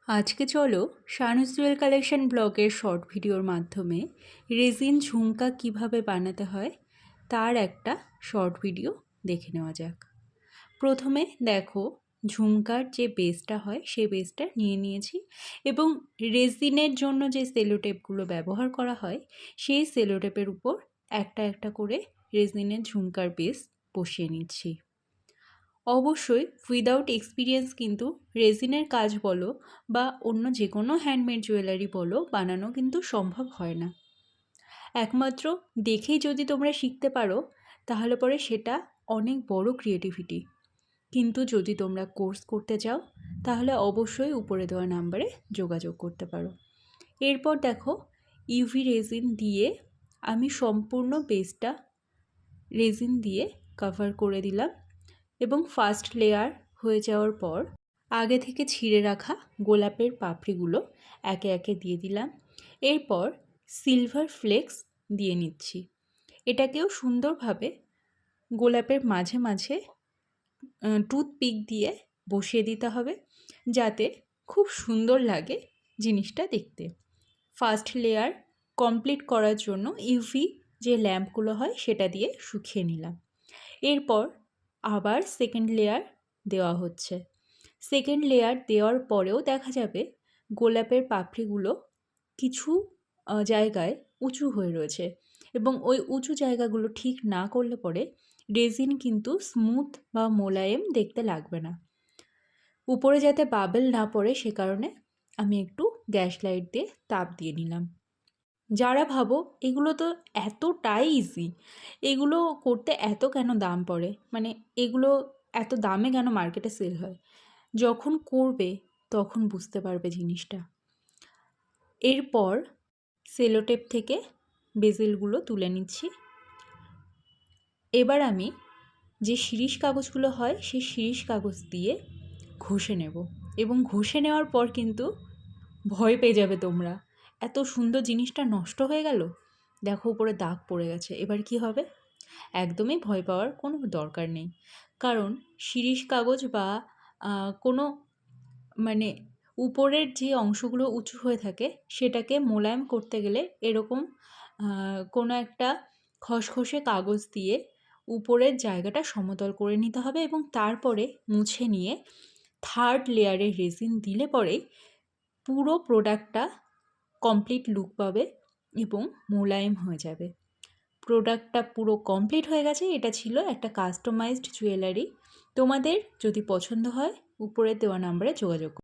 আজকে চলো শানুস জুয়েল কালেকশন ব্লগের শর্ট ভিডিওর মাধ্যমে রেজিন ঝুমকা কিভাবে বানাতে হয় তার একটা শর্ট ভিডিও দেখে নেওয়া যাক। প্রথমে দেখো ঝুমকার যে বেসটা হয় সেই বেসটা নিয়ে নিয়েছি এবং রেজিনের জন্য যে সেলোটেপগুলো ব্যবহার করা হয় সেই সেলোটেপের উপর একটা একটা করে রেজিনের ঝুমকার বেস বসিয়ে নিচ্ছি। অবশ্যই উইদাউট এক্সপিরিয়েন্স কিন্তু রেজিনের কাজ বলো বা অন্য যে কোনো হ্যান্ডমেড জুয়েলারি বলো বানানো কিন্তু সম্ভব হয় না। একমাত্র দেখেই যদি তোমরা শিখতে পারো তাহলে পরে সেটা অনেক বড় ক্রিয়েটিভিটি। কিন্তু যদি তোমরা কোর্স করতে চাও তাহলে অবশ্যই উপরে দেওয়া নাম্বারে যোগাযোগ করতে পারো। এরপর দেখো ইউভি রেজিন দিয়ে আমি সম্পূর্ণ বেসটা রেজিন দিয়ে কভার করে দিলাম এবং ফার্স্ট লেয়ার হয়ে যাওয়ার পর আগে থেকে ছিঁড়ে রাখা গোলাপের পাপড়িগুলো একে একে দিয়ে দিলাম। এরপর সিলভার ফ্লেক্স দিয়ে নিচ্ছি। এটাকেও সুন্দরভাবে গোলাপের মাঝে মাঝে টুথপিক দিয়ে বসিয়ে দিতে হবে যাতে খুব সুন্দর লাগে জিনিসটা দেখতে। ফার্স্ট লেয়ার কমপ্লিট করার জন্য ইউভি যে ল্যাম্পগুলো হয় সেটা দিয়ে শুকিয়ে নিলাম। এরপর আবার সেকেন্ড লেয়ার দেওয়া হচ্ছে। সেকেন্ড লেয়ার দেওয়ার পরেও দেখা যাবে গোলাপের পাপড়িগুলো কিছু জায়গায় উঁচু হয়ে রয়েছে এবং ওই উঁচু জায়গাগুলো ঠিক না করলে পরে রেজিন কিন্তু স্মুথ বা মোলায়েম দেখতে লাগবে না। উপরে যাতে বাবেল না পড়ে সে কারণে আমি একটু গ্যাস লাইট দিয়ে তাপ দিয়ে নিলাম। যারা ভাবো এগুলো তো এতটাই ইজি, এগুলো করতে এত কেন দাম পড়ে, মানে এগুলো এত দামে কেন মার্কেটে সেল হয়, যখন করবে তখন বুঝতে পারবে জিনিসটা। এরপর সেলোটেপ থেকে বেজেলগুলো তুলে নিচ্ছি। এবার আমি যে শিরিষ কাগজগুলো হয় সেই শিরিষ কাগজ দিয়ে ঘষে নেব এবং ঘষে নেওয়ার পর কিন্তু ভয় পেয়ে যাবে তোমরা, এত সুন্দর জিনিসটা নষ্ট হয়ে গেল, দেখো উপরে দাগ পড়ে গেছে, এবার কি হবে। একদমই ভয় পাওয়ার কোনো দরকার নেই, কারণ শিরিষ কাগজ বা কোনো মানে উপরের যে অংশগুলো উঁচু হয়ে থাকে সেটাকে মোলায়েম করতে গেলে এরকম কোনো একটা খসখসে কাগজ দিয়ে উপরের জায়গাটা সমতল করে নিতে হবে এবং তারপরে মুছে নিয়ে থার্ড লেয়ারের রেজিন দিলে পরেই পুরো প্রোডাক্টটা কমপ্লিট লুক পাবে এবং মোলায়েম হয়ে যাবে। প্রোডাক্টটা পুরো কমপ্লিট হয়ে গেছে। এটা ছিল একটা কাস্টমাইজড জুয়েলারি। তোমাদের যদি পছন্দ হয় উপরে দেওয়া নাম্বারে যোগাযোগ করো।